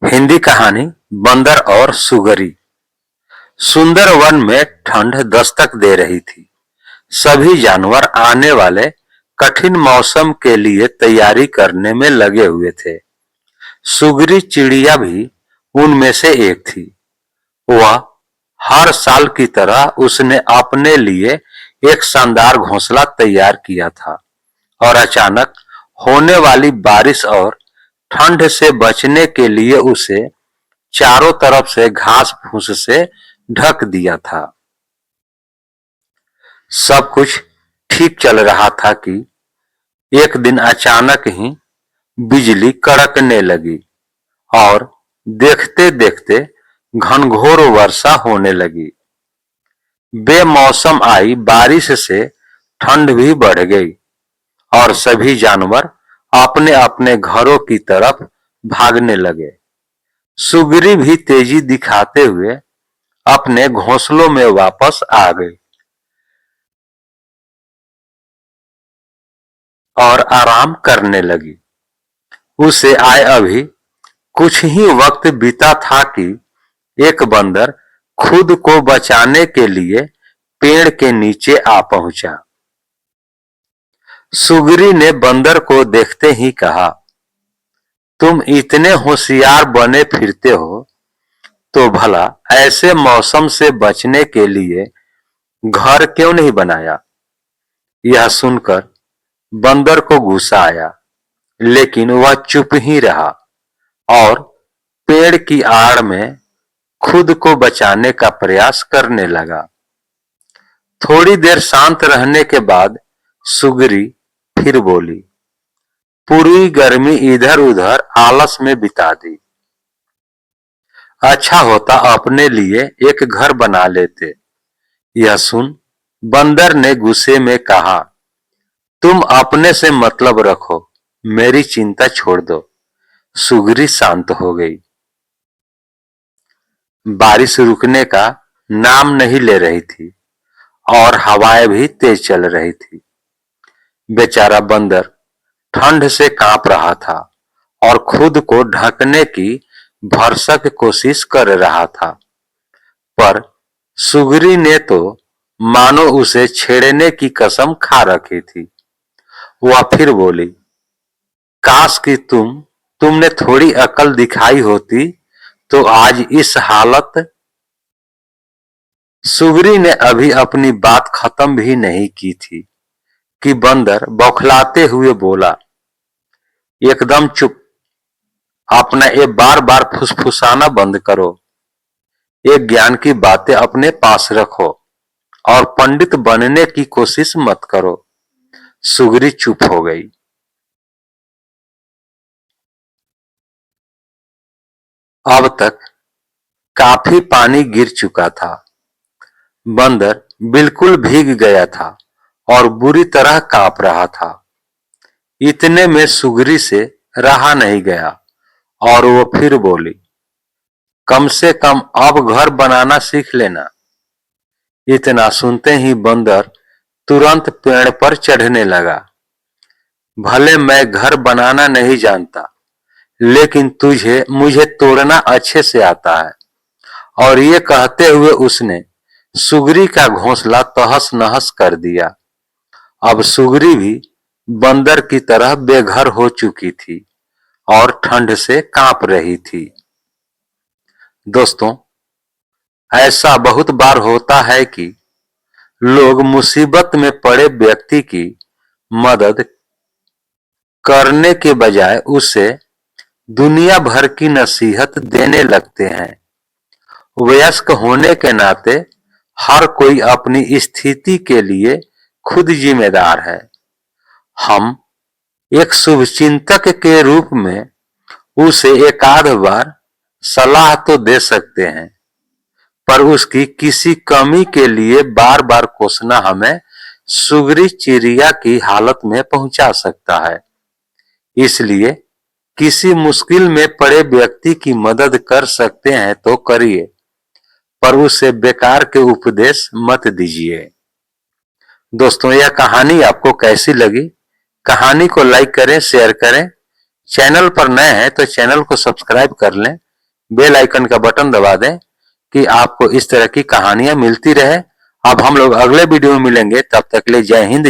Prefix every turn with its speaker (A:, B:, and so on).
A: हिंदी कहानी बंदर और सुगरी। सुंदर वन में ठंड दस्तक दे रही थी। सभी जानवर आने वाले कठिन मौसम के लिए तैयारी करने में लगे हुए थे। सुगरी चिड़िया भी उनमें से एक थी। वह हर साल की तरह उसने अपने लिए एक शानदार घोंसला तैयार किया था और अचानक होने वाली बारिश और ठंड से बचने के लिए उसे चारों तरफ से घास फूस से ढक दिया था। सब कुछ ठीक चल रहा था कि एक दिन अचानक ही बिजली कड़कने लगी और देखते देखते घनघोर वर्षा होने लगी। बेमौसम आई बारिश से ठंड भी बढ़ गई और सभी जानवर अपने अपने घरों की तरफ भागने लगे। सुगरी भी तेजी दिखाते हुए अपने घोंसलों में वापस आ गई और आराम करने लगी। उसे आए अभी कुछ ही वक्त बीता था कि एक बंदर खुद को बचाने के लिए पेड़ के नीचे आ पहुंचा। सुगरी ने बंदर को देखते ही कहा, तुम इतने होशियार बने फिरते हो तो भला ऐसे मौसम से बचने के लिए घर क्यों नहीं बनाया? यह सुनकर बंदर को गुस्सा आया, लेकिन वह चुप ही रहा और पेड़ की आड़ में खुद को बचाने का प्रयास करने लगा। थोड़ी देर शांत रहने के बाद सुगरी फिर बोली, पूरी गर्मी इधर उधर आलस में बिता दी। अच्छा होता अपने लिए एक घर बना लेते। यह सुन बंदर ने गुस्से में कहा, तुम अपने से मतलब रखो, मेरी चिंता छोड़ दो। सुगरी शांत हो गई। बारिश रुकने का नाम नहीं ले रही थी और हवाएं भी तेज चल रही थी। बेचारा बंदर ठंड से कांप रहा था और खुद को ढकने की भरसक कोशिश कर रहा था, पर सुगरी ने तो मानो उसे छेड़ने की कसम खा रखी थी। वह फिर बोली, काश कि तुमने थोड़ी अकल दिखाई होती तो आज इस हालत। सुगरी ने अभी अपनी बात खत्म भी नहीं की थी कि बंदर बौखलाते हुए बोला, एकदम चुप, अपना ये बार बार फुसफुसाना बंद करो। एक ज्ञान की बातें अपने पास रखो और पंडित बनने की कोशिश मत करो। सुगरी चुप हो गई। अब तक काफी पानी गिर चुका था। बंदर बिल्कुल भीग गया था और बुरी तरह कांप रहा था। इतने में सुगरी से रहा नहीं गया और वो फिर बोली, कम से कम अब घर बनाना सीख लेना। इतना सुनते ही बंदर तुरंत पेड़ पर चढ़ने लगा। भले मैं घर बनाना नहीं जानता, लेकिन तुझे मुझे तोड़ना अच्छे से आता है। और ये कहते हुए उसने सुगरी का घोंसला तहस नहस कर दिया। अब सुगरी भी बंदर की तरह बेघर हो चुकी थी और ठंड से कांप रही थी। दोस्तों, ऐसा बहुत बार होता है कि लोग मुसीबत में पड़े व्यक्ति की मदद करने के बजाय उसे दुनिया भर की नसीहत देने लगते हैं। वयस्क होने के नाते हर कोई अपनी स्थिति के लिए खुद जिम्मेदार है। हम एक शुभचिंतक के रूप में उसे एकाध बार सलाह तो दे सकते हैं, पर उसकी किसी कमी के लिए बार बार कोसना हमें सुगरी चिड़िया की हालत में पहुंचा सकता है। इसलिए किसी मुश्किल में पड़े व्यक्ति की मदद कर सकते हैं तो करिए, पर उसे बेकार के उपदेश मत दीजिए। दोस्तों, यह कहानी आपको कैसी लगी? कहानी को लाइक करें, शेयर करें, चैनल पर नए हैं तो चैनल को सब्सक्राइब कर लें, बेल आइकन का बटन दबा दें कि आपको इस तरह की कहानियां मिलती रहे। अब हम लोग अगले वीडियो में मिलेंगे, तब तक के लिए जय हिंद।